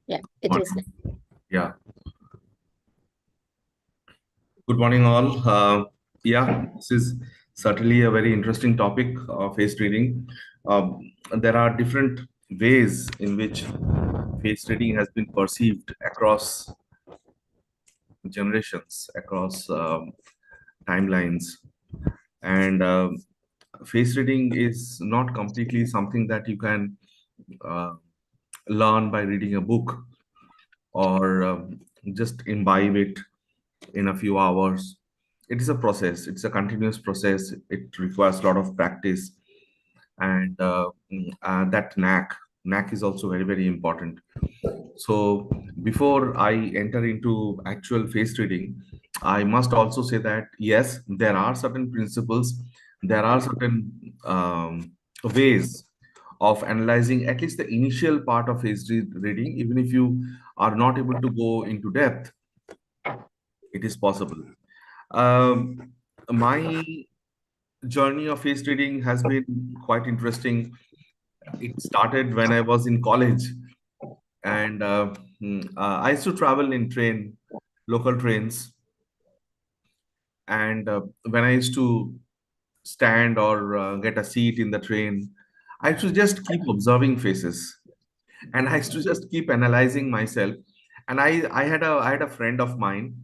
Yeah, it is. Morning. Yeah. Good morning, all. Yeah, this is certainly a very interesting topic of face reading. There are different ways in which face reading has been perceived across generations, across timelines, and face reading is not completely something that you can uh, learn by reading a book or just imbibe it in a few hours. It is a process. It's a continuous process. It requires a lot of practice, and that knack is also very, very important. So before I enter into actual face reading, I must also say that yes, there are certain principles, there are certain ways of analyzing at least the initial part of reading. Even if you are not able to go into depth, it is possible. My journey of face reading has been quite interesting. It started when I was in college, and I used to travel in local trains, and when I used to stand or get a seat in the train, I used to just keep observing faces, and I used to just keep analyzing myself. And I had a friend of mine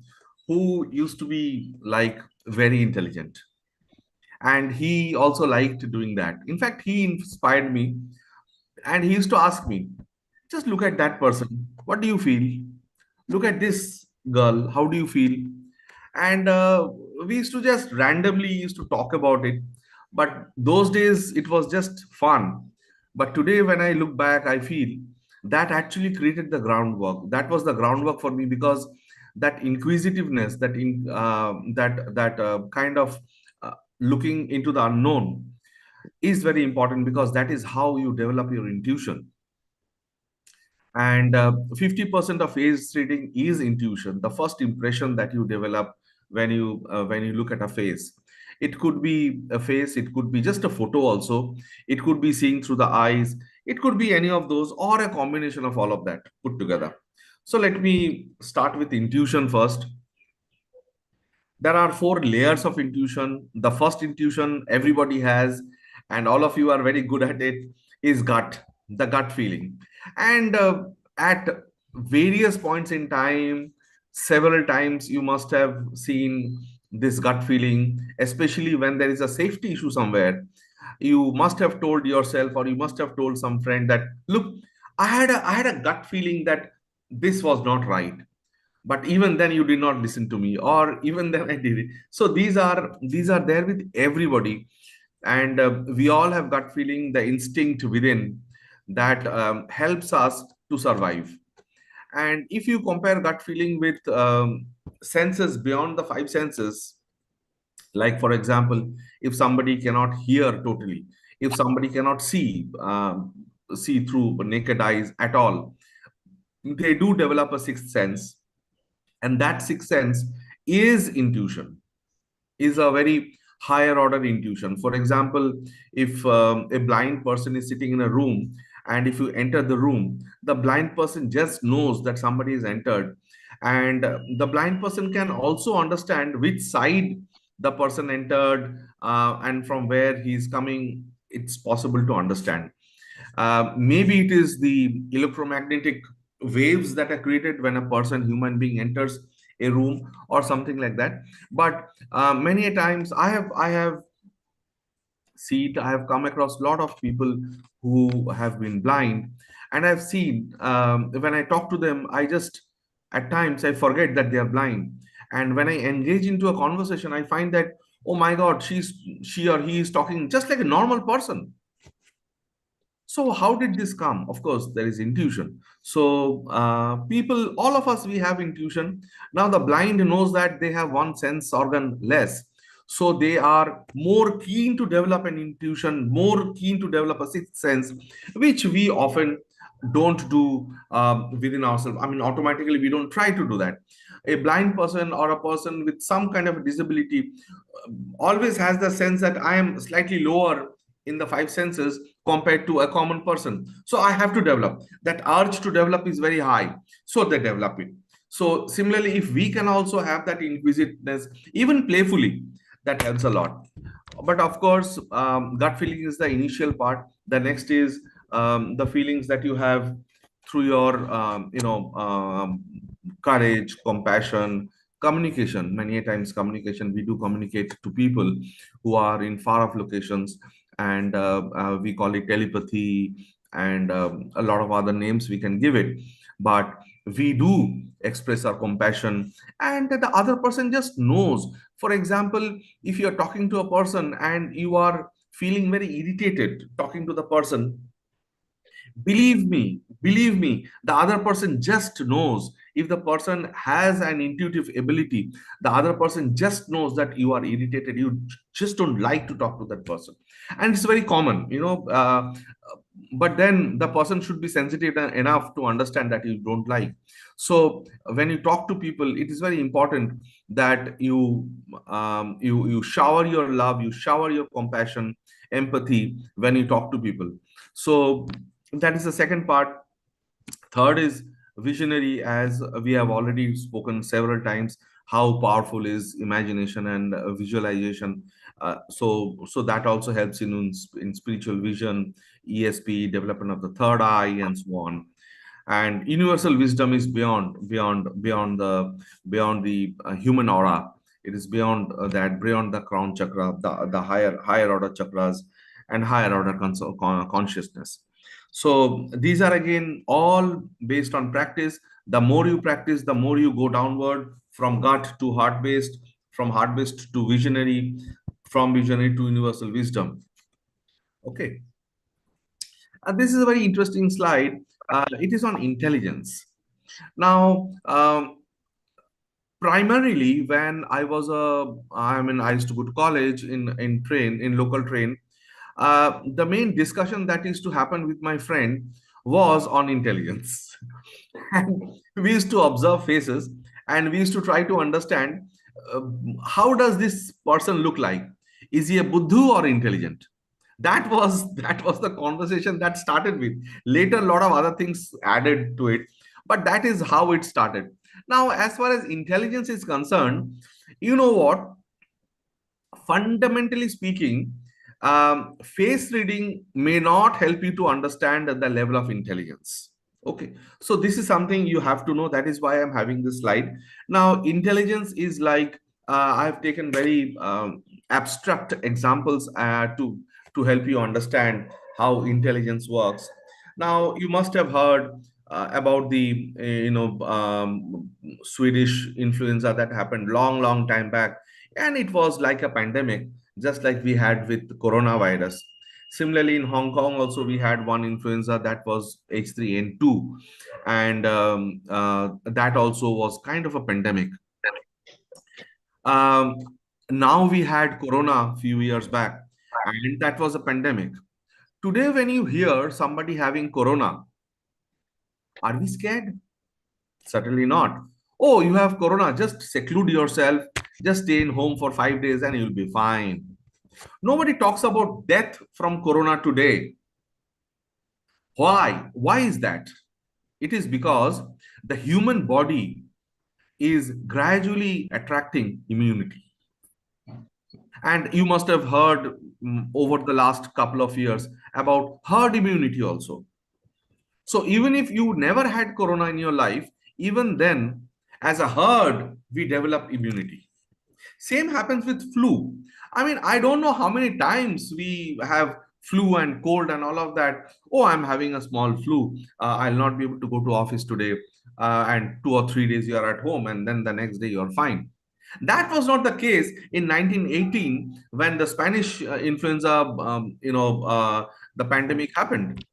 who used to be like very intelligent, and he also liked doing that. In fact, he inspired me, and he used to ask me, just look at that person, what do you feel? Look at this girl, how do you feel? And we used to just randomly used to talk about it, but those days it was just fun. But today when I look back, I feel that actually created the groundwork. That was the groundwork for me, because that inquisitiveness, that kind of looking into the unknown is very important, because that is how you develop your intuition. And 50% of face reading is intuition, the first impression that you develop when you look at a face. It could be a face, it could be just a photo also, it could be seeing through the eyes, it could be any of those, or a combination of all of that put together. So let me start with intuition first. There are four layers of intuition. The first intuition everybody has, and all of you are very good at it, is the gut feeling. And at various points in time, several times, you must have seen this gut feeling, especially when there is a safety issue somewhere. You must have told yourself, or you must have told some friend that, look, I had a gut feeling that this was not right, but even then you did not listen to me, or even then I did it. So these are there with everybody, and we all have gut feeling, the instinct within that helps us to survive. And if you compare gut feeling with senses beyond the five senses, like for example, if somebody cannot hear totally, if somebody cannot see through naked eyes at all, they do develop a sixth sense, and that sixth sense is intuition, is a very higher order intuition. For example, if a blind person is sitting in a room, and if you enter the room, the blind person just knows that somebody is entered, and the blind person can also understand which side the person entered, and from where he's coming. It's possible to understand. Maybe it is the electromagnetic waves that are created when a person, human being, enters a room or something like that. But many a times I have come across a lot of people who have been blind, and I've seen, when I talk to them, I just, at times I forget that they are blind, and when I engage into a conversation, I find that, oh my God, she or he is talking just like a normal person. So how did this come? Of course, there is intuition. So people, all of us, we have intuition. Now the blind knows that they have one sense organ less. So they are more keen to develop an intuition, more keen to develop a sixth sense, which we often don't do within ourselves. I mean, automatically, we don't try to do that. A blind person or a person with some kind of disability always has the sense that I am slightly lower in the five senses, compared to a common person. So I have to develop. That urge to develop is very high. So they develop it. So similarly, if we can also have that inquisitiveness, even playfully, that helps a lot. But of course, gut feeling is the initial part. The next is the feelings that you have through your, courage, compassion, communication. Many a times, communication, we do communicate to people who are in far off locations, and we call it telepathy, and a lot of other names we can give it. But we do express our compassion, and the other person just knows. For example, if you're talking to a person and you are feeling very irritated talking to the person, believe me, the other person just knows. If the person has an intuitive ability, the other person just knows that you are irritated, you just don't like to talk to that person. And it's very common, but then the person should be sensitive enough to understand that you don't like. So when you talk to people, it is very important that you shower your love, you shower your compassion, empathy when you talk to people. So that is the second part. Third is visionary, as we have already spoken several times, how powerful is imagination and visualization. So that also helps in spiritual vision, ESP, development of the third eye, and so on. And universal wisdom is beyond the human aura. It is beyond the crown chakra, the higher order chakras, and higher order consciousness. So these are again all based on practice. The more you practice, the more you go downward from gut to heart based, from heart based to visionary, from visionary to universal wisdom. Okay. This is a very interesting slide. It is on intelligence. Now, primarily when I used to go to college in local train. The main discussion that used to happen with my friend was on intelligence. And we used to observe faces, and we used to try to understand, uh, how does this person look like? Is he a buddhu or intelligent? That was the conversation that started with. Later, a lot of other things added to it, but that is how it started. Now, as far as intelligence is concerned, you know what? Fundamentally speaking, face reading may not help you to understand the level of intelligence. Okay, so this is something you have to know. That is why I'm having this slide. Now, intelligence is like, I've taken very abstract examples to help you understand how intelligence works. Now, you must have heard about the Swedish influenza that happened long time back, and it was like a pandemic, just like we had with coronavirus. Similarly, in Hong Kong also we had one influenza that was H3N2, and that also was kind of a pandemic. um, Now we had corona a few years back, and that was a pandemic. Today when you hear somebody having corona, are we scared? Certainly not. Oh, you have corona, just seclude yourself, just stay in home for 5 days and you'll be fine. Nobody talks about death from corona today. Why is that? It is because the human body is gradually attracting immunity. And you must have heard, over the last couple of years, about herd immunity also. So even if you never had corona in your life, even then, as a herd, we develop immunity. Same happens with flu. I mean, I don't know how many times we have flu and cold and all of that. Oh, I'm having a small flu. I'll not be able to go to office today. And 2 or 3 days you are at home, and then the next day you're fine. That was not the case in 1918 when the Spanish influenza, the pandemic happened.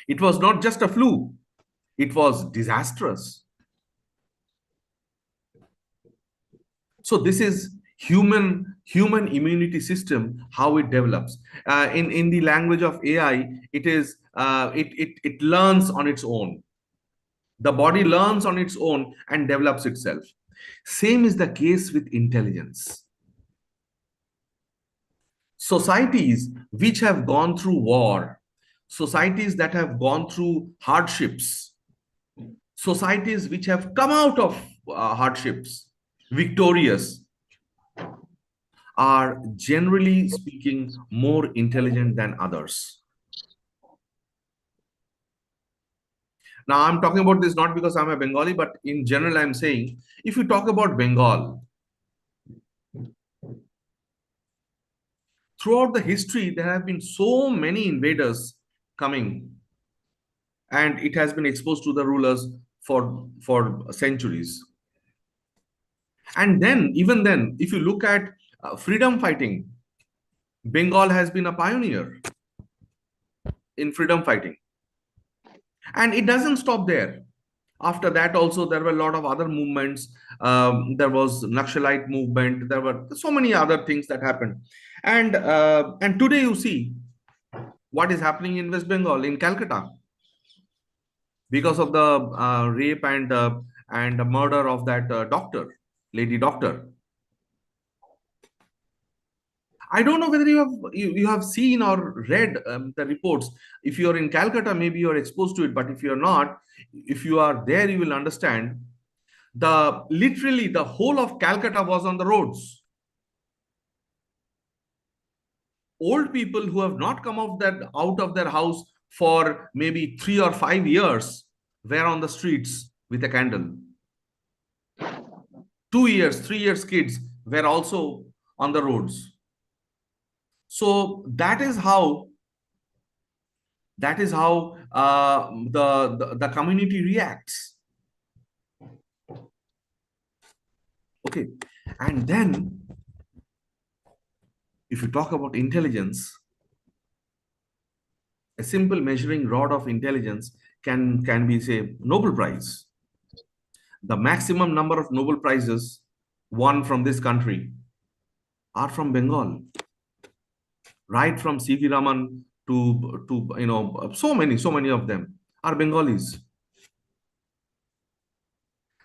It was not just a flu; it was disastrous. So this is human immunity system, how it develops. In the language of AI, it is it learns on its own. The body learns on its own and develops itself. Same is the case with intelligence. Societies which have gone through war, societies that have gone through hardships, societies which have come out of hardships victorious, are generally speaking more intelligent than others. Now, I'm talking about this not because I'm a Bengali, but in general, I'm saying if you talk about Bengal, throughout the history, there have been so many invaders coming, and it has been exposed to the rulers for centuries. And then, even then, if you look at freedom fighting, Bengal has been a pioneer in freedom fighting. And it doesn't stop there. After that, also, there were a lot of other movements. There was Naxalite movement. There were so many other things that happened. And today you see what is happening in West Bengal, in Calcutta, because of the rape and the murder of that lady doctor. I don't know whether you have seen or read the reports. If you're in Calcutta, maybe you're exposed to it. But if you're not, if you are there, you will understand. Literally the whole of Calcutta was on the roads. Old people who have not come out of their house for maybe 3 or 5 years were on the streets with a candle. 2 years, 3 years kids were also on the roads. So that is how the community reacts. Okay, and then if you talk about intelligence, a simple measuring rod of intelligence can be, say, Nobel Prize. The maximum number of Nobel Prizes won from this country are from Bengal, right from C.V. Raman to so many of them are Bengalis.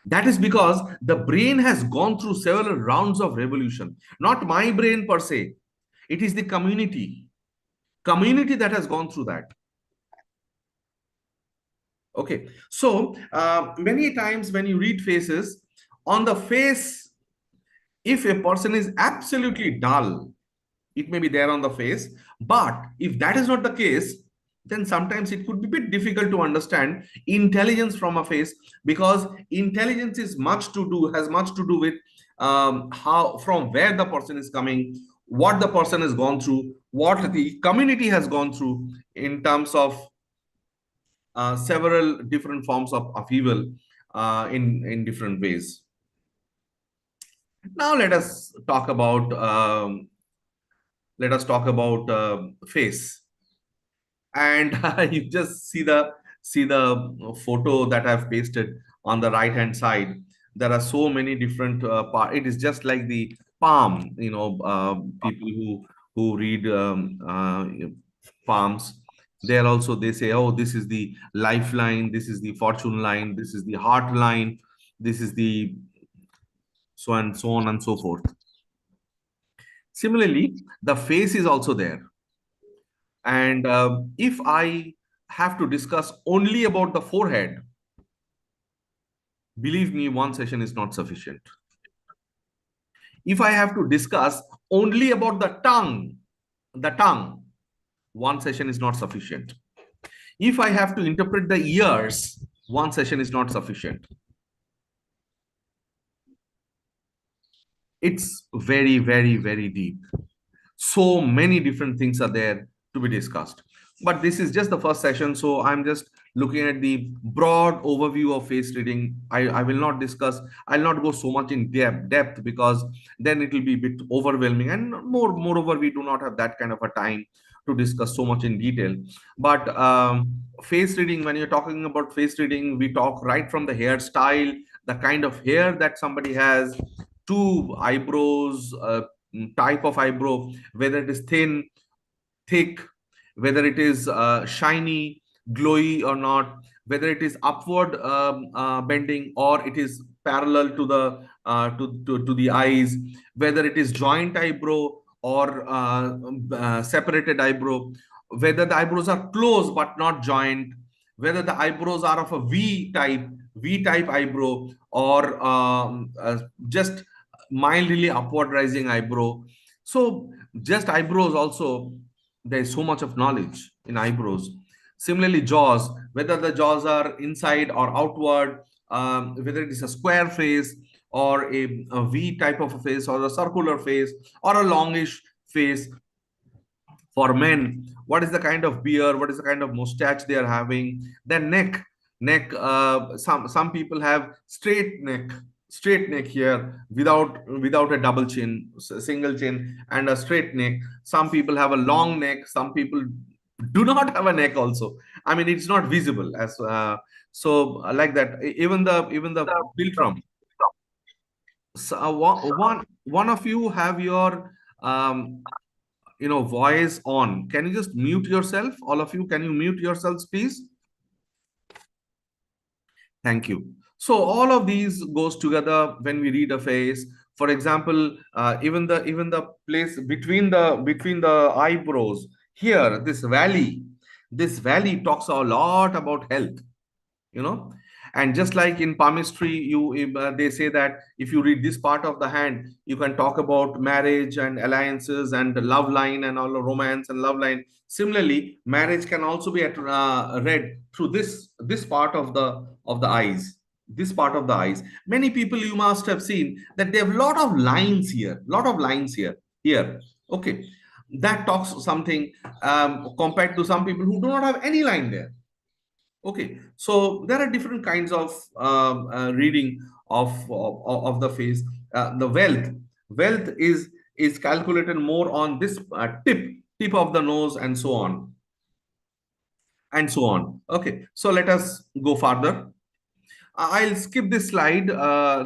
That is because the brain has gone through several rounds of revolution. Not my brain per se. It is the community that has gone through that. Okay. So many times when you read faces, on the face, if a person is absolutely dull, it may be there on the face. But if that is not the case, then sometimes it could be a bit difficult to understand intelligence from a face, because intelligence has much to do with how, from where the person is coming, what the person has gone through, what the community has gone through in terms of several different forms of evil in different ways. Now let us talk about face. And you just see the photo that I've pasted on the right hand side. There are so many different part. It is just like the palm, people who read palms. There also they say, oh, this is the lifeline, this is the fortune line, this is the heart line, this is the so on and so forth. Similarly, the face is also there. And if I have to discuss only about the forehead, believe me, one session is not sufficient. If I have to discuss only about the tongue, one session is not sufficient. If I have to interpret the ears, one session is not sufficient. It's very, very, very deep. So many different things are there to be discussed. But this is just the first session, so I'm just looking at the broad overview of face reading. I will not discuss, I'll not go so much in depth, because then it will be a bit overwhelming, and moreover, we do not have that kind of a time to discuss so much in detail. But face reading, when you're talking about face reading, we talk right from the hairstyle, the kind of hair that somebody has, to eyebrows, type of eyebrow, whether it is thin, thick, whether it is shiny, glowy or not, whether it is upward bending, or it is parallel to the eyes, whether it is joint eyebrow or separated eyebrow, whether the eyebrows are close but not joined, whether the eyebrows are of a V type eyebrow, or just mildly upward rising eyebrow. So just eyebrows also, there is so much of knowledge in eyebrows. Similarly, jaws, whether the jaws are inside or outward, whether it is a square face or a V type of a face, or a circular face, or a longish face. For men, what is the kind of beard, what is the kind of mustache they are having. Then neck, some people have straight neck here, without a double chin, single chin and a straight neck. Some people have a long neck, some people do not have a neck also. I mean, it's not visible as like that. Even the philtrum. So, one of you have your um, voice on. Can you just mute yourself? All of you, can you mute yourselves, please? Thank you. So all of these goes together when we read a face. For example, even the place between the eyebrows here, this valley talks a lot about health, you know. And just like in palmistry, they say that if you read this part of the hand, you can talk about marriage and alliances and love line and all, romance and love line. Similarly, marriage can also be read through this part of the eyes, this part of the eyes. Many people, you must have seen that they have lot of lines here. Okay, that talks something, compared to some people who do not have any line there. Okay, so there are different kinds of reading of the face. The wealth is calculated more on this tip of the nose, and so on and so on. Okay, so let us go further. I'll skip this slide.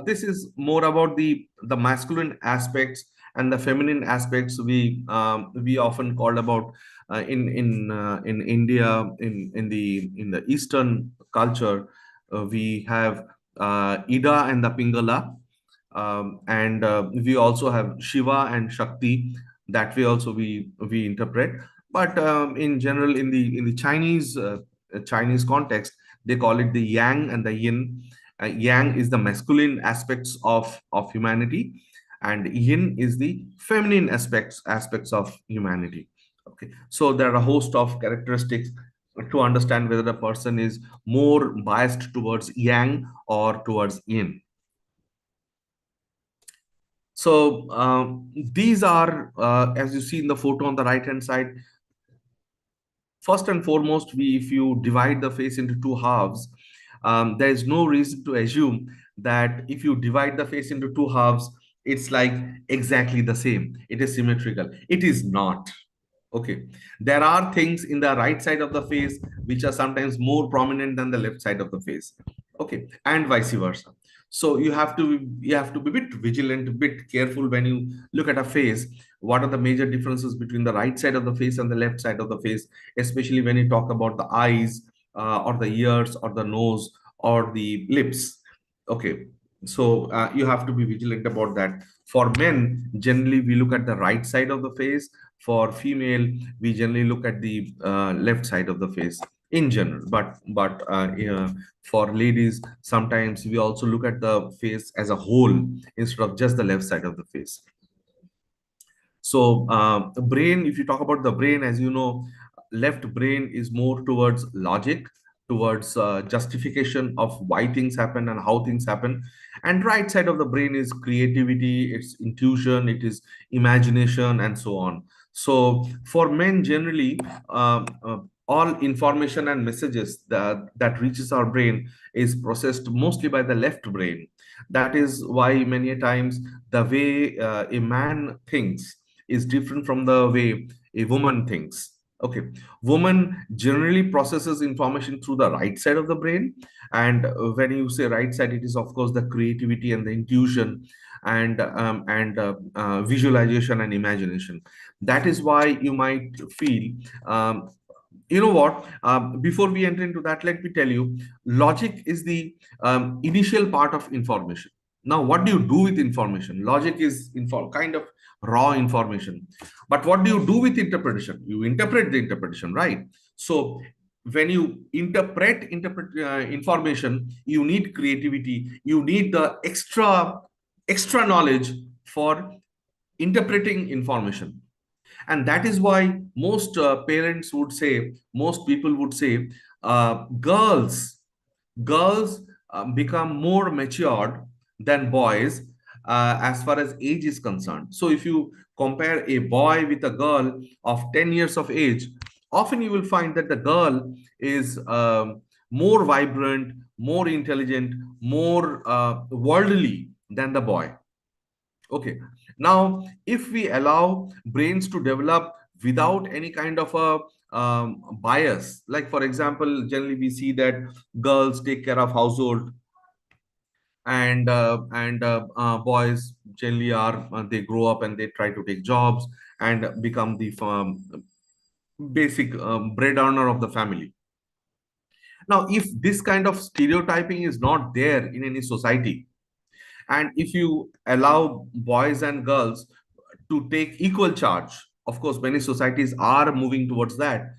This is more about the masculine aspects and the feminine aspects. We often called about in India, in the Eastern culture. We have Ida and the Pingala, and we also have Shiva and Shakti. That way also we interpret. But in general, in the Chinese context, they call it the Yang and the Yin. Yang is the masculine aspects of humanity, and Yin is the feminine aspects of humanity. Okay, so there are a host of characteristics to understand whether a person is more biased towards Yang or towards Yin. So these are, as you see in the photo on the right hand side, first and foremost, if you divide the face into two halves, there is no reason to assume that if you divide the face into two halves, it's like exactly the same. It is symmetrical. It is not. Okay, there are things in the right side of the face which are sometimes more prominent than the left side of the face. Okay, and vice versa. So you have to be a bit vigilant, a bit careful when you look at a face. What are the major differences between the right side of the face and the left side of the face, especially when you talk about the eyes, or the ears, or the nose, or the lips. Okay, so you have to be vigilant about that. For men, generally we look at the right side of the face. For female, we generally look at the left side of the face in general. But for ladies, sometimes we also look at the face as a whole instead of just the left side of the face. So brain, if you talk about the brain, as you know, left brain is more towards logic, towards justification of why things happen and how things happen. And right side of the brain is creativity, it's intuition, it is imagination, and so on. So for men, generally, all information and messages that reaches our brain is processed mostly by the left brain. That is why many a times the way a man thinks is different from the way a woman thinks. Okay, woman generally processes information through the right side of the brain, and when you say right side, it is of course the creativity and the intuition, and visualization and imagination. That is why you might feel, you know what, before we enter into that, let me tell you, logic is the initial part of information. Now what do you do with information? Logic is kind of raw information. But what do you do with interpretation? You interpret the interpretation, right? So when you interpret information, you need creativity, you need the extra knowledge for interpreting information. And that is why most parents would say, most people would say, girls become more matured than boys as far as age is concerned. So if you compare a boy with a girl of 10 years of age, often you will find that the girl is more vibrant, more intelligent, more worldly than the boy. Okay. Now, if we allow brains to develop without any kind of a bias, like for example, generally we see that girls take care of household, and boys generally are they grow up and they try to take jobs and become the basic bread earner of the family. Now, if this kind of stereotyping is not there in any society, and if you allow boys and girls to take equal charge, of course many societies are moving towards that,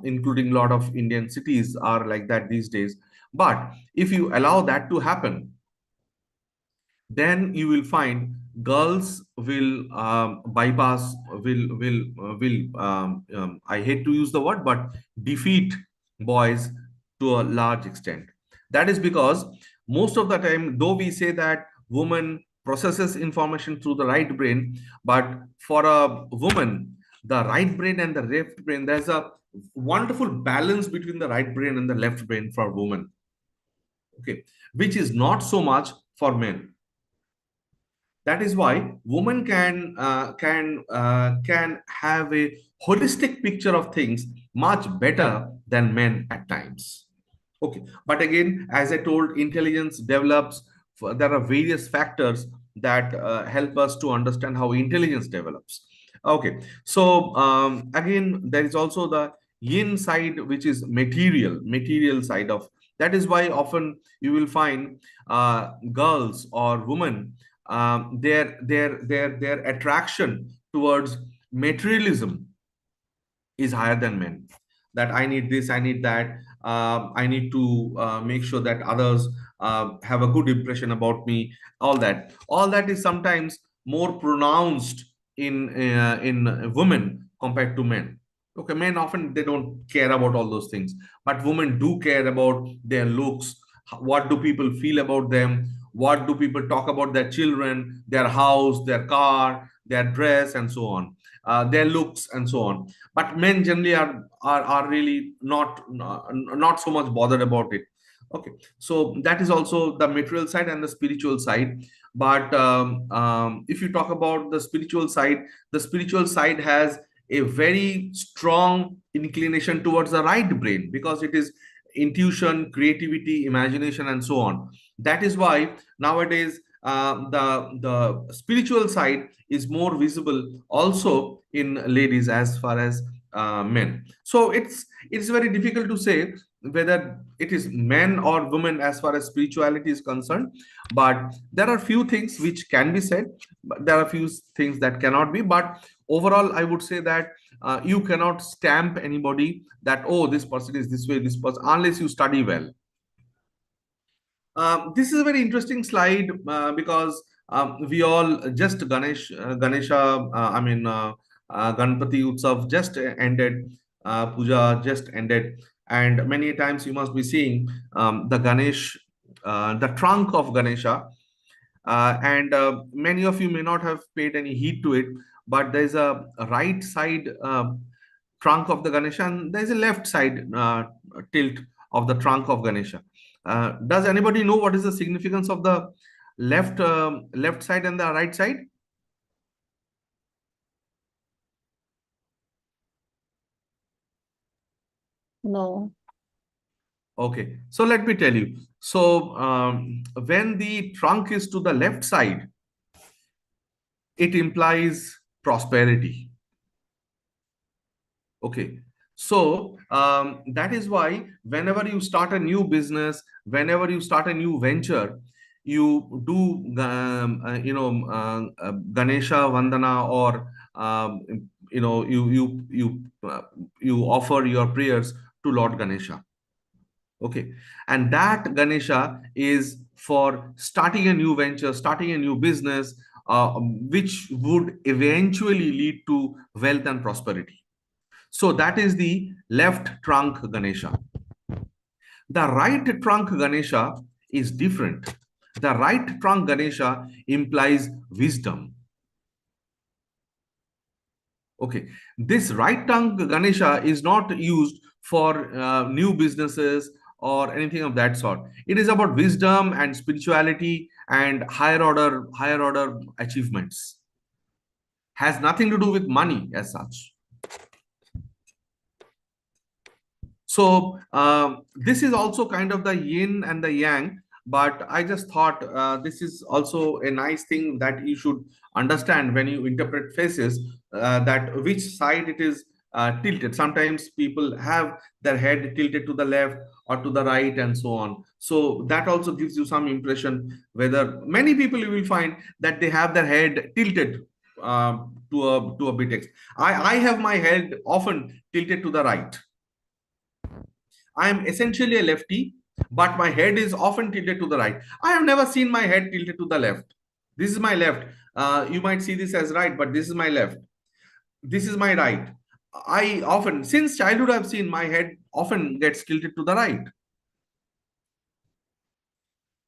including a lot of Indian cities are like that these days. But if you allow that to happen, then you will find girls will bypass, will I hate to use the word, but defeat boys to a large extent. That is because most of the time, though we say that woman processes information through the right brain, but for a woman, the right brain and the left brain, there's a wonderful balance between the right brain and the left brain for women. Okay, which is not so much for men. That is why women can have a holistic picture of things much better than men at times. Okay, but again, as I told, intelligence develops. There are various factors that help us to understand how intelligence develops. Okay, so again, there is also the yin side, which is material side of. That is why often you will find girls or women, their attraction towards materialism is higher than men. That I need this, I need that, I need to make sure that others have a good impression about me. All that is sometimes more pronounced in women compared to men. Okay, men often they don't care about all those things, but women do care about their looks. What do people feel about them? What do people talk about their children, their house, their car, their dress, and so on, their looks, and so on. But men generally are really not so much bothered about it. Okay, so that is also the material side and the spiritual side. But if you talk about the spiritual side has a very strong inclination towards the right brain, because it is intuition, creativity, imagination, and so on. That is why nowadays the spiritual side is more visible also in ladies as far as men. So it's very difficult to say whether it is men or women as far as spirituality is concerned. But there are few things which can be said, but there are few things that cannot be. But overall, I would say that you cannot stamp anybody that, oh, this person is this way, this person, unless you study well. This is a very interesting slide because we all just Ganesha, Ganpati Utsav just ended, Puja just ended, and many times you must be seeing the Ganesh, the trunk of Ganesha, and many of you may not have paid any heed to it, but there's a right side trunk of the Ganesha, and there's a left side tilt of the trunk of Ganesha. Does anybody know what is the significance of the left side and the right side? No. Okay, so let me tell you. So when the trunk is to the left side, it implies prosperity. Okay, so that is why whenever you start a new business, whenever you start a new venture, you do Ganesha Vandana, or you offer your prayers to Lord Ganesha. Okay, and that Ganesha is for starting a new venture, starting a new business, which would eventually lead to wealth and prosperity. So that is the left trunk Ganesha. The right trunk Ganesha is different. The right trunk Ganesha implies wisdom. Okay, this right trunk Ganesha is not used for new businesses or anything of that sort. It is about wisdom and spirituality and higher order achievements. Has nothing to do with money as such. So this is also kind of the yin and the yang, but I just thought this is also a nice thing that you should understand when you interpret faces, that which side it is tilted. Sometimes people have their head tilted to the left or to the right and so on. So that also gives you some impression whether many people you will find that they have their head tilted to a bit. I have my head often tilted to the right. I am essentially a lefty, but my head is often tilted to the right. I have never seen my head tilted to the left. This is my left. You might see this as right, but this is my left. This is my right. I often, since childhood, I've seen my head often gets tilted to the right.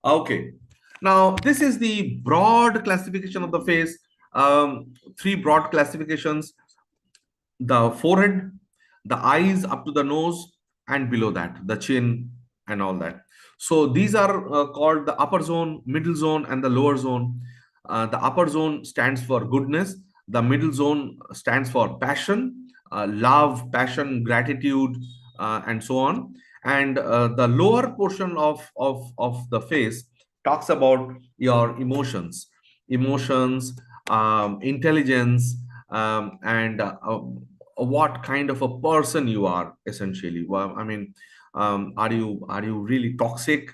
Okay. Now, this is the broad classification of the face. Three broad classifications: the forehead, the eyes up to the nose, and below that, the chin and all that. So these are called the upper zone, middle zone, and the lower zone. The upper zone stands for goodness. The middle zone stands for passion, love, passion, gratitude, and so on. And the lower portion of the face talks about your emotions, intelligence, and what kind of a person you are essentially. Well, I mean, are you really toxic,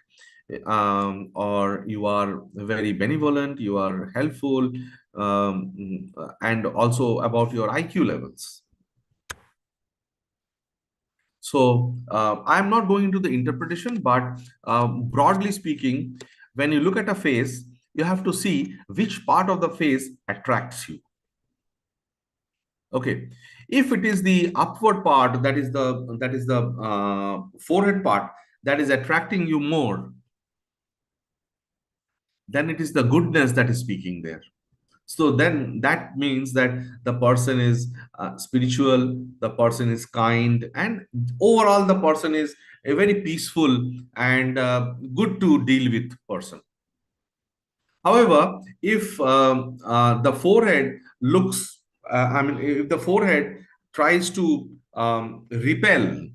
or you are very benevolent, you are helpful, and also about your IQ levels. So I'm not going into the interpretation, but broadly speaking, when you look at a face, you have to see which part of the face attracts you. Okay, if it is the upward part, that is the forehead part, that is attracting you more, then it is the goodness that is speaking there. So then that means that the person is spiritual, the person is kind, and overall the person is a very peaceful and good to deal with person. However, if the forehead looks, I mean, if the forehead tries to repel,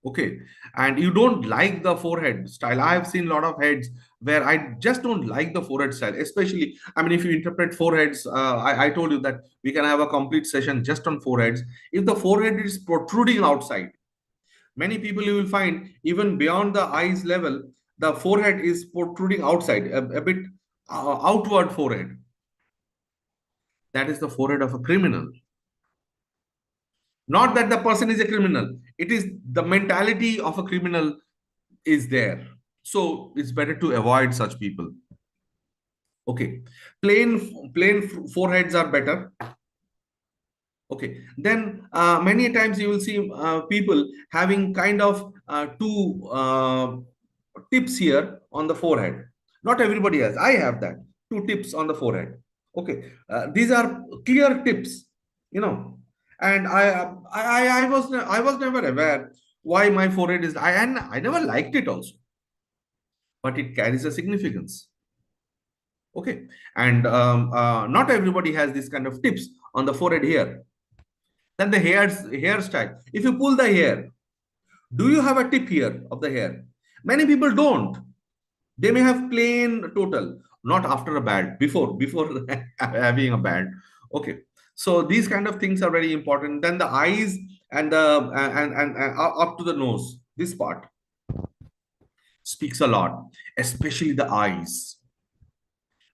okay, and you don't like the forehead style. I have seen a lot of heads where I just don't like the forehead style, especially, I mean, if you interpret foreheads, I told you that we can have a complete session just on foreheads. If the forehead is protruding outside, many people you will find even beyond the eyes level, the forehead is protruding outside, a bit outward forehead. That is the forehead of a criminal. Not that the person is a criminal, it is the mentality of a criminal is there. So it's better to avoid such people. Okay, plain foreheads are better. Okay, then many times you will see people having kind of two tips here on the forehead. Not everybody has. I have that, two tips on the forehead. Okay, these are clear tips, you know. And I was never aware why my forehead is. I never liked it also, but it carries a significance. Okay, and not everybody has this kind of tips on the forehead here. Then the hairstyle. If you pull the hair, do you have a tip here of the hair? Many people don't. They may have plain total, not after a bad, before having a bad. Okay, so these kind of things are very important. Then the eyes and the and up to the nose, this part. speaks a lot, especially the eyes.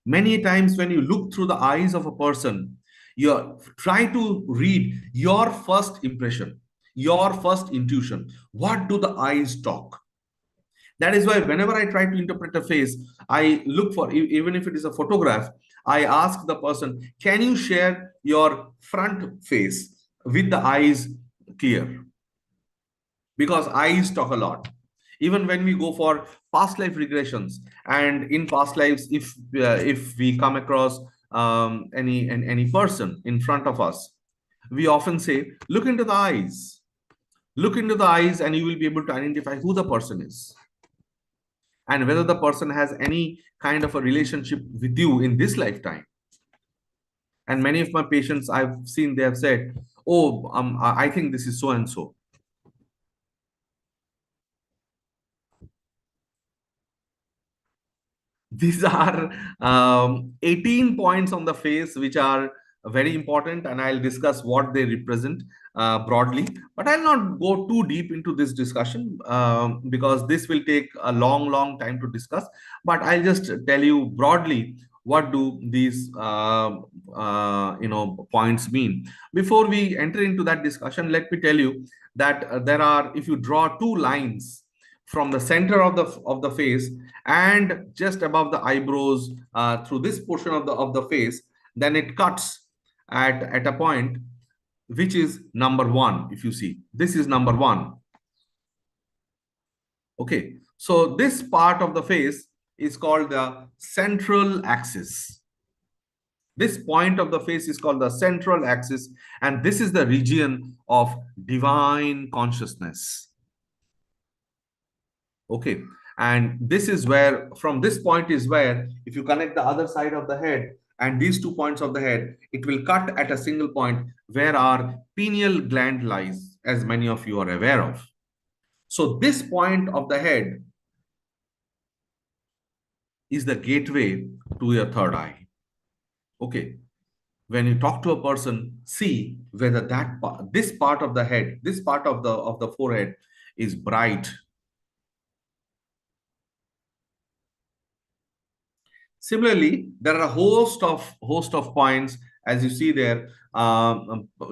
Many times when you look through the eyes of a person, you try to read your first impression, your first intuition. What do the eyes talk? That is why whenever I try to interpret a face, I look for, even if it is a photograph, I ask the person, can you share your front face with the eyes clear? Because eyes talk a lot. Even when we go for past life regressions, and in past lives, if we come across any person in front of us, we often say, look into the eyes. Look into the eyes, and you will be able to identify who the person is and whether the person has any kind of a relationship with you in this lifetime. And many of my patients I've seen, they have said, oh, I think this is so and so. These are 18 points on the face which are very important, and I'll discuss what they represent broadly. But I'll not go too deep into this discussion because this will take a long time to discuss. But I'll just tell you broadly what do these points mean. Before we enter into that discussion, let me tell you that there are, if you draw two lines from the center of the face and just above the eyebrows through this portion of the face, then it cuts at a point which is number one. If you see, this is number one. Okay, so this part of the face is called the central axis. This point of the face is called the central axis, and this is the region of divine consciousness. Okay, and this is where, from this point is where, if you connect the other side of the head and these 2 points of the head, it will cut at a single point where our pineal gland lies, as many of you are aware of. So this point of the head is the gateway to your third eye. Okay, when you talk to a person, see whether this part of the head, this part of the forehead is bright. Similarly, there are a host of points, as you see there.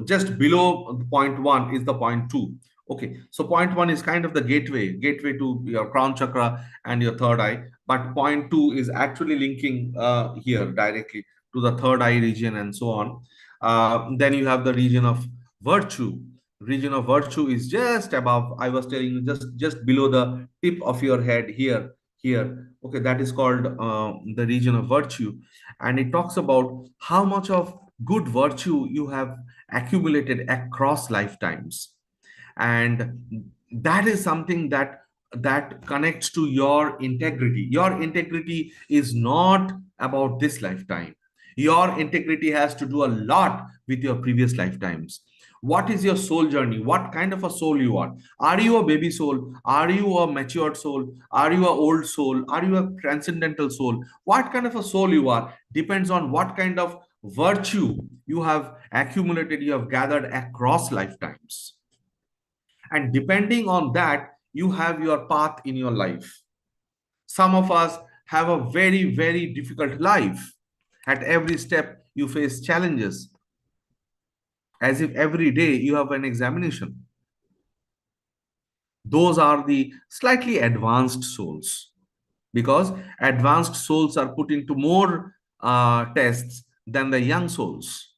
Just below point one is the point two. Okay, so point one is kind of the gateway to your crown chakra and your third eye. But point two is actually linking here directly to the third eye region and so on. Then you have the region of virtue. Region of virtue is just above. I was telling you, just below the tip of your head here. Okay, that is called the region of virtue, and it talks about how much of good virtue you have accumulated across lifetimes. And that is something that connects to your integrity. Your integrity is not about this lifetime. Your integrity has to do a lot with your previous lifetimes. What is your soul journey? What kind of a soul you are you a baby soul? Are you a matured soul? Are you a old soul? Are you a transcendental soul? What kind of a soul you are depends on what kind of virtue you have accumulated, you have gathered across lifetimes. And depending on that, you have your path in your life. Some of us have a very difficult life. At every step you face challenges, as if every day you have an examination. Those are the slightly advanced souls, because advanced souls are put into more tests than the young souls.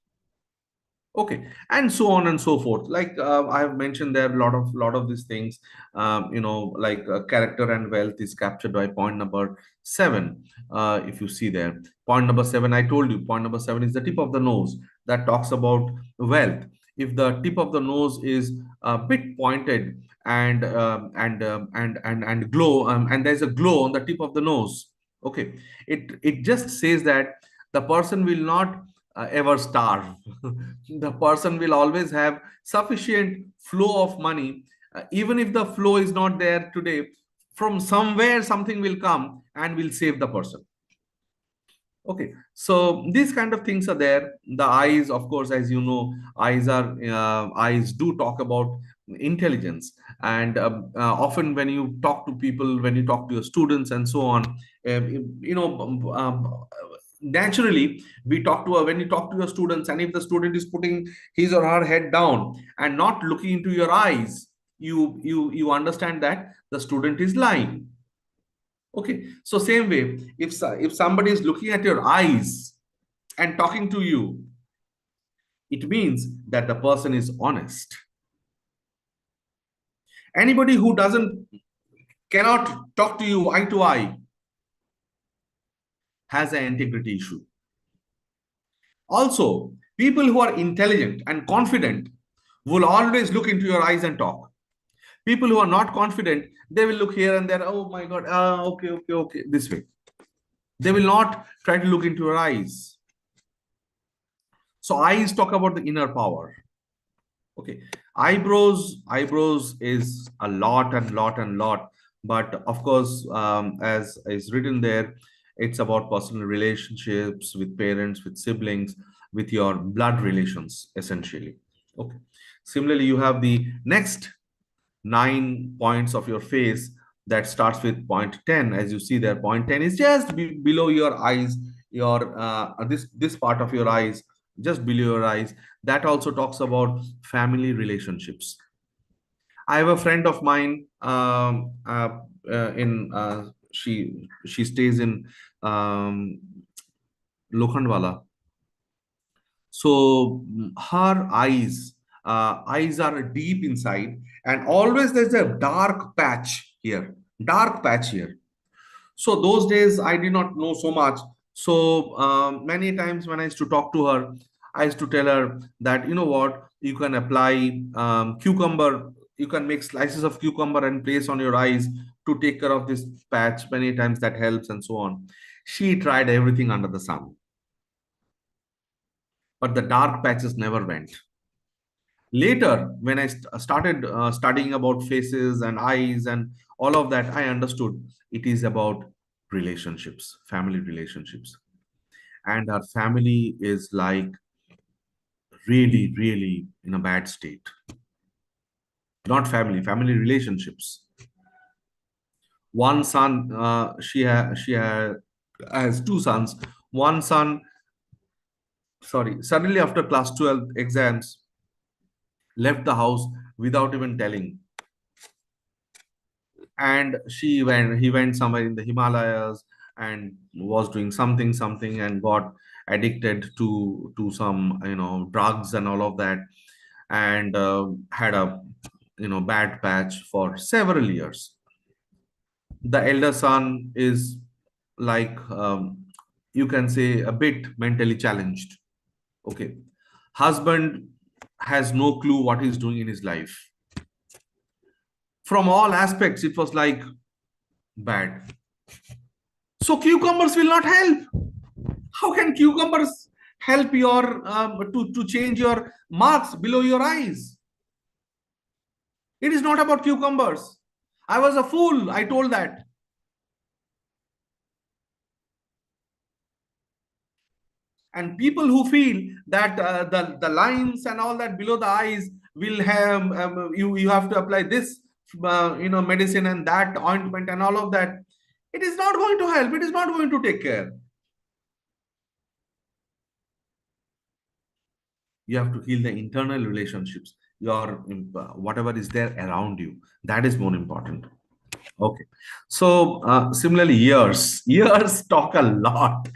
Okay, and so on and so forth. Like I have mentioned, there are a lot of these things. Like character and wealth is captured by point number 7. If you see there, point number 7, I told you, point number 7 is the tip of the nose, that talks about wealth. If the tip of the nose is a bit pointed and glow, and there's a glow on the tip of the nose, okay, it just says that the person will not ever starve. The person will always have sufficient flow of money. Even if the flow is not there today, from somewhere something will come and will save the person. Okay, so these kind of things are there. The eyes, of course, as you know, eyes do talk about intelligence, and often when you talk to people, when you talk to your students and so on, you know, naturally we talk to when you talk to your students, and if the student is putting his or her head down and not looking into your eyes, you understand that the student is lying. Okay, so same way, if somebody is looking at your eyes and talking to you, it means that the person is honest. Anybody who doesn't cannot talk to you eye to eye has an integrity issue. Also, people who are intelligent and confident will always look into your eyes and talk. People who are not confident, they will look here and there. Oh my God, okay, okay, okay, this way. They will not try to look into your eyes. So eyes talk about the inner power. Okay, eyebrows is a lot and lot and lot, but of course, as is written there, it's about personal relationships with parents, with siblings, with your blood relations, essentially. Okay. Similarly, you have the next 9 points of your face that starts with point 10. As you see there, point 10 is just below your eyes, your this part of your eyes, just below your eyes. That also talks about family relationships. I have a friend of mine, in she stays in um, Lokhandwala. So her eyes are deep inside, and always there's a dark patch here, dark patch here. So those days I did not know so much. So many times when I used to talk to her, I used to tell her that, you know what, you can apply cucumber, you can make slices of cucumber and place on your eyes to take care of this patch. Many times that helps and so on. She tried everything under the sun, but the dark patches never went. Later, when I started studying about faces and eyes and all of that, I understood it is about relationships, family relationships. And our family is like really, really in a bad state. Not family, family relationships. One son, has two sons. One son, sorry, suddenly after class 12 exams, left the house without even telling, and he went somewhere in the Himalayas and was doing something and got addicted to some, drugs and all of that, and had a, bad patch for several years. The elder son is like, you can say, a bit mentally challenged. Okay, husband has no clue what he's doing in his life. From all aspects it was like bad. So cucumbers will not help. How can cucumbers help your to change your marks below your eyes? It is not about cucumbers. I was a fool. I told that. And people who feel that the lines and all that below the eyes will have, you have to apply this medicine and that ointment and all of that. It is not going to help. It is not going to take care. You have to heal the internal relationships, your whatever is there around you. That is more important. Okay, so similarly, years talk a lot.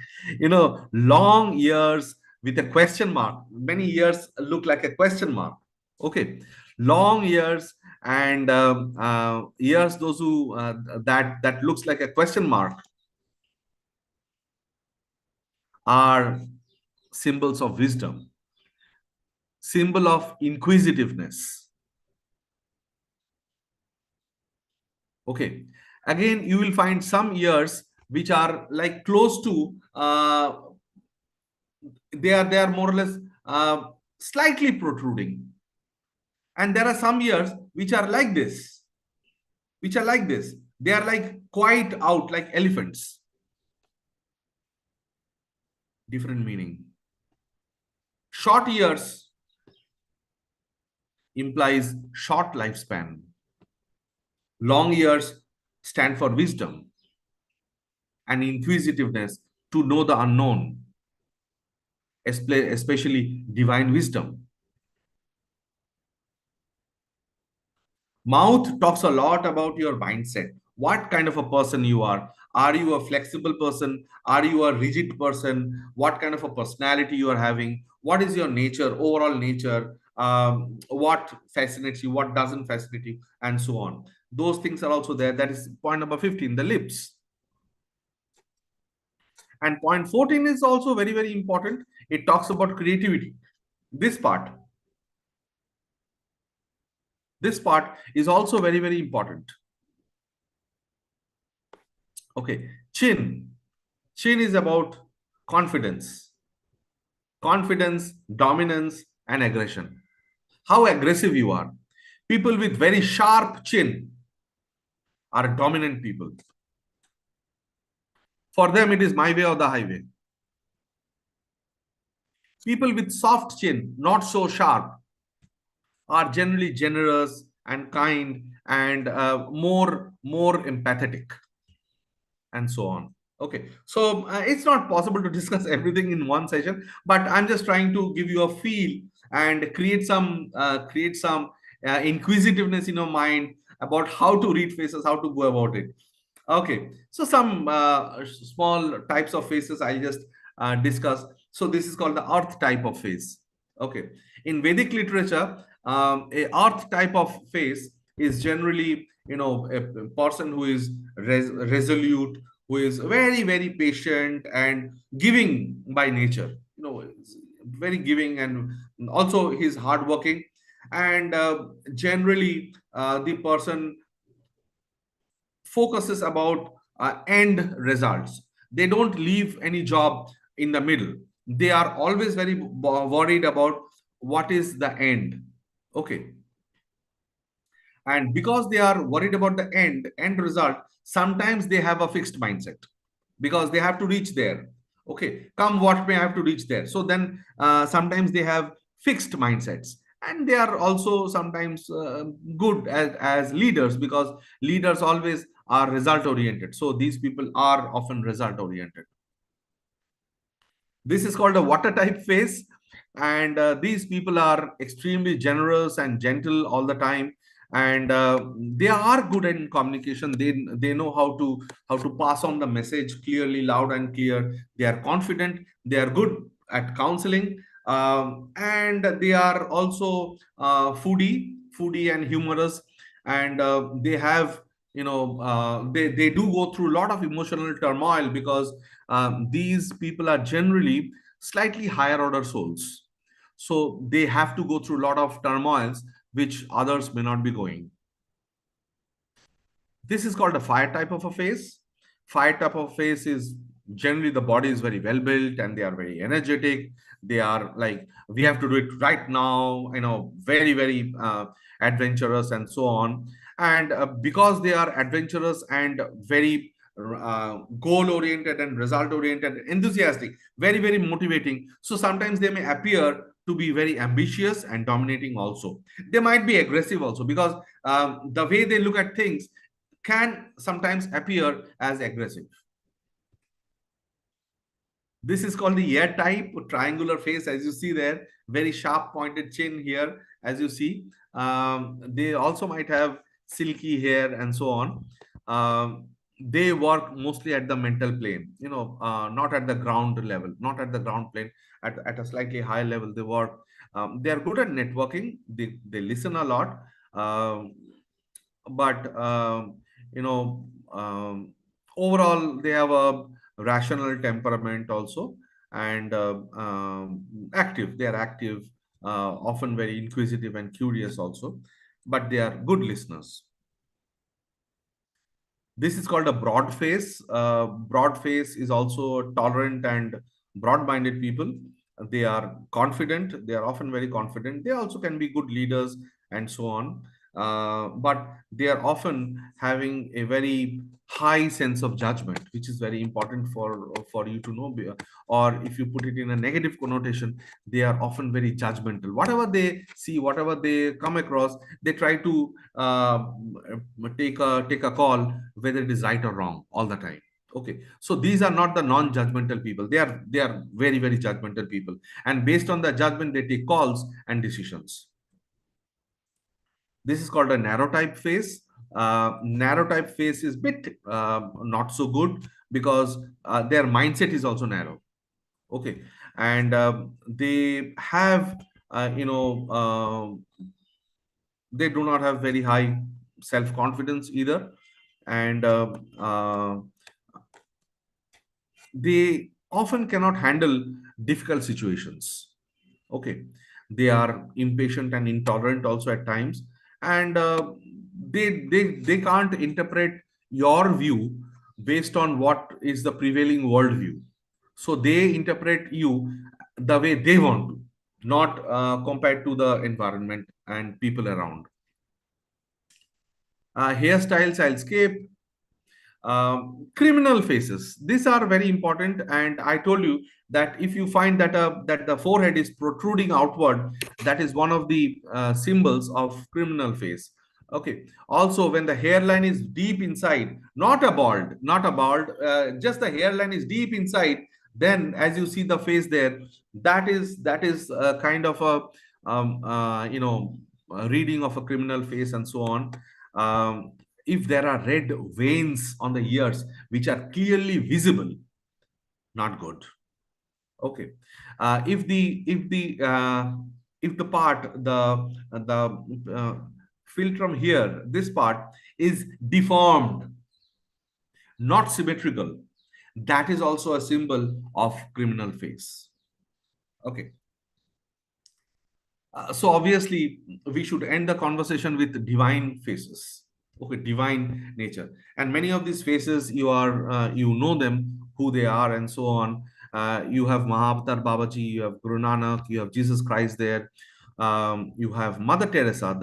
Long years with a question mark. Many years look like a question mark. Okay, long years and years, those who that looks like a question mark, are symbols of wisdom, symbol of inquisitiveness. Okay. Again, you will find some ears which are like close to, they are more or less slightly protruding, and there are some ears which are like this, which are like this. They are like quite out, like elephants. different meaning. Short years implies short lifespan. Long years stand for wisdom and inquisitiveness to know the unknown, especially divine wisdom. Mouth talks a lot about your mindset. What kind of a person you are? Are you a flexible person? Are you a rigid person? What kind of a personality you are having? What is your nature, overall nature? What fascinates you? What doesn't fascinate you? And so on. Those things are also there. That is point number 15, the lips. And point 14 is also very, very important. It talks about creativity. This part, this part is also very, very important. Okay, chin. Chin is about confidence, confidence, dominance, and aggression. How aggressive you are. People with very sharp chin are dominant people. For them, it is my way or the highway. People with soft chin, not so sharp, are generally generous and kind and more empathetic, and so on. Okay, so it's not possible to discuss everything in one session, but I'm just trying to give you a feel and create some inquisitiveness in your mind about how to read faces, how to go about it. Okay, so some small types of faces I just discuss. So this is called the earth type of face. Okay, in Vedic literature, a earth type of face is generally, a person who is resolute, who is very very patient and giving by nature. Is very giving, and also he's hardworking, and generally the person focuses about end results. They don't leave any job in the middle. They are always very worried about what is the end. Okay, and because they are worried about the end result, sometimes they have a fixed mindset because they have to reach there. Okay, come what may, have to reach there. So then sometimes they have fixed mindsets, and they are also sometimes good as leaders, because leaders always are result oriented. So these people are often result oriented. This is called a water type face, and these people are extremely generous and gentle all the time, and they are good in communication. They know how to pass on the message clearly, loud and clear. They are confident. They are good at counseling, and they are also foodie and humorous, and they have, they do go through a lot of emotional turmoil, because these people are generally slightly higher order souls. So they have to go through a lot of turmoils which others may not be going. This is called a fire type of a face. Fire type of face is generally the body is very well built and they are very energetic. They are like, we have to do it right now, very, very adventurous and so on. And because they are adventurous and very goal oriented and result oriented, enthusiastic, very, very motivating. So sometimes they may appear to be very ambitious and dominating also. They might be aggressive also, because the way they look at things can sometimes appear as aggressive. This is called the ear type, triangular face, as you see there, very sharp pointed chin here, as you see. They also might have silky hair and so on. They work mostly at the mental plane, not at the ground level, not at the ground plane, at a slightly higher level. They work. They are good at networking. They listen a lot. But you know overall they have a rational temperament also, and active. They are active, often very inquisitive and curious also, but they are good listeners. This is called a broad face. Broad face is also tolerant and broad-minded people. They are confident. They are often very confident. They also can be good leaders and so on. but they are often having a very high sense of judgment, which is very important for you to know. Or if you put it in a negative connotation, they are often very judgmental. Whatever they see, whatever they come across, they try to take a call whether it is right or wrong all the time. Okay, so these are not the non-judgmental people. They are very, very judgmental people, and based on the judgment they take calls and decisions. This is called a narrow type face. Narrow type face is bit not so good, because their mindset is also narrow. Okay, and they have they do not have very high self confidence either, and they often cannot handle difficult situations. Okay, they are impatient and intolerant also at times, and they can't interpret your view based on what is the prevailing worldview. So they interpret you the way they want to, not compared to the environment and people around. Hairstyles I'll skip. Criminal faces, these are very important, and I told you that if you find that the forehead is protruding outward, that is one of the symbols of criminal face. Okay, also when the hairline is deep inside, not a bald, just the hairline is deep inside, then as you see the face there, that is a kind of a a reading of a criminal face and so on. If there are red veins on the ears which are clearly visible, not good. Okay, if the part the philtrum here, this part is deformed, not symmetrical, that is also a symbol of criminal face. Okay. So obviously we should end the conversation with divine faces. Okay, divine nature, and many of these faces you know them, who they are and so on. You have Mahavatar Babaji, you have Guru Nanak, you have Jesus Christ there. You have Mother Teresa.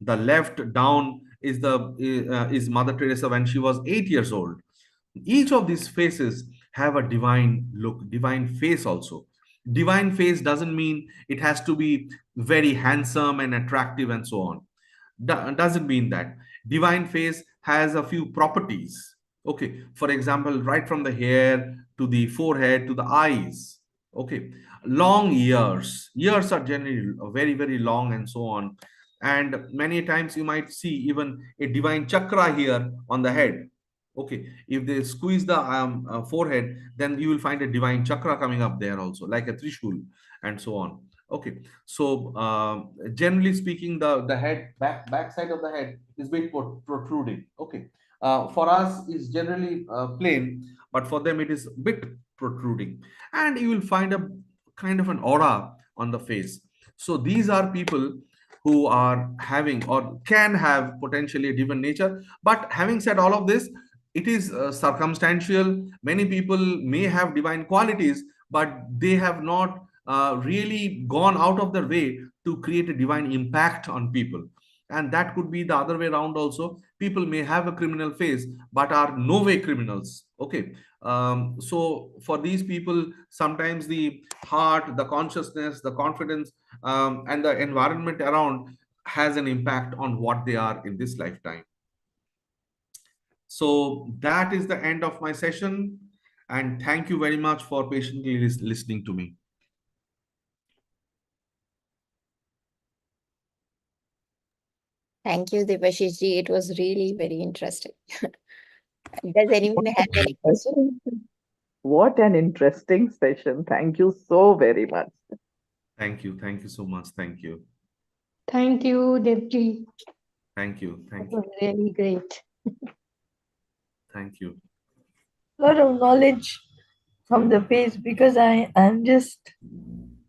The left down is Mother Teresa when she was 8 years old. Each of these faces have a divine look, divine face also. Divine face doesn't mean it has to be very handsome and attractive and so on. Doesn't mean that. Divine face has a few properties. Okay, for example, right from the hair to the forehead to the eyes. Okay, long ears are generally very, very long and so on. And many times you might see even a divine chakra here on the head. Okay, if they squeeze the forehead, then you will find a divine chakra coming up there also, like a trishul and so on. Okay, so generally speaking, the head back side of the head is bit protruding. Okay, for us is generally plain, but for them it is bit protruding, and you will find a kind of an aura on the face. So these are people who are having or can have potentially a divine nature. But having said all of this, it is circumstantial. Many people may have divine qualities, but they have not really gone out of their way to create a divine impact on people. And that could be the other way around also. People may have a criminal face but are no way criminals. Okay, so for these people, sometimes the heart, the consciousness, the confidence, and the environment around has an impact on what they are in this lifetime. So that is the end of my session. And thank you very much for patiently listening to me. Thank you, Debashish ji. It was really very interesting. Does anyone have any questions? What an interesting session. Thank you so very much. Thank you. Thank you so much. Thank you. Thank you, Devji. Thank you. It Thank was you. really great. Thank you. A lot of knowledge from the face because I am just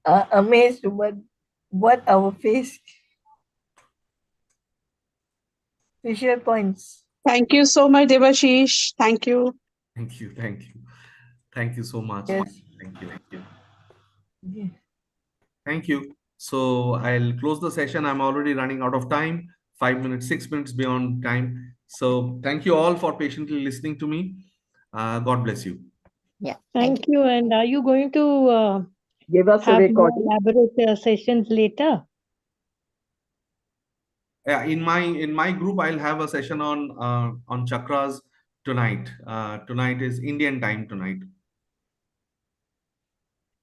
amazed what our facial points. Thank you so much, Devashish. Thank you. Thank you. Thank you. Thank you so much. Yes. Thank you. Thank you. Yes. Thank you. So I'll close the session. I'm already running out of time 5 minutes, 6 minutes beyond time. So thank you all for patiently listening to me. God bless you. Yeah. Thank Thank you. And are you going to Give us a have more recording. elaborate sessions later? Yeah, in my group, I'll have a session on chakras tonight. Tonight is Indian time tonight.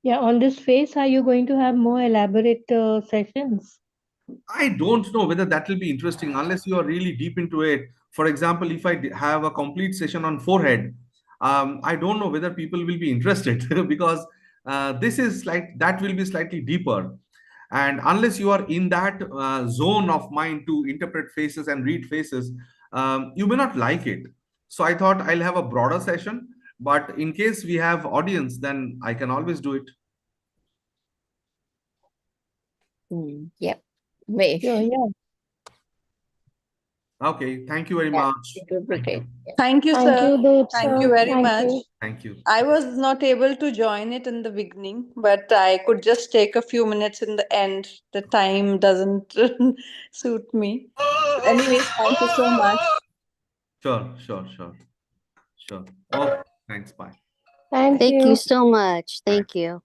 Yeah, on this phase, are you going to have more elaborate sessions? I don't know whether that will be interesting unless you are really deep into it. For example, if I have a complete session on forehead, I don't know whether people will be interested because this is like that will be slightly deeper. And unless you are in that zone of mind to interpret faces and read faces, you may not like it. So I thought I'll have a broader session. But in case we have audience, then I can always do it. you. Yep. Wait. Sure, yeah. Okay. Thank you very Yeah, much. it would be Thank great. you. Yeah. Thank you, Thank sir. you, Dev Thank sir. you very Thank much. you. Thank you. I was not able to join it in the beginning, but I could just take a few minutes in the end. The time doesn't suit me. Anyways, thank you so much. Sure. Okay. Thanks. Bye. Thank Thank you you. so much. Thank you.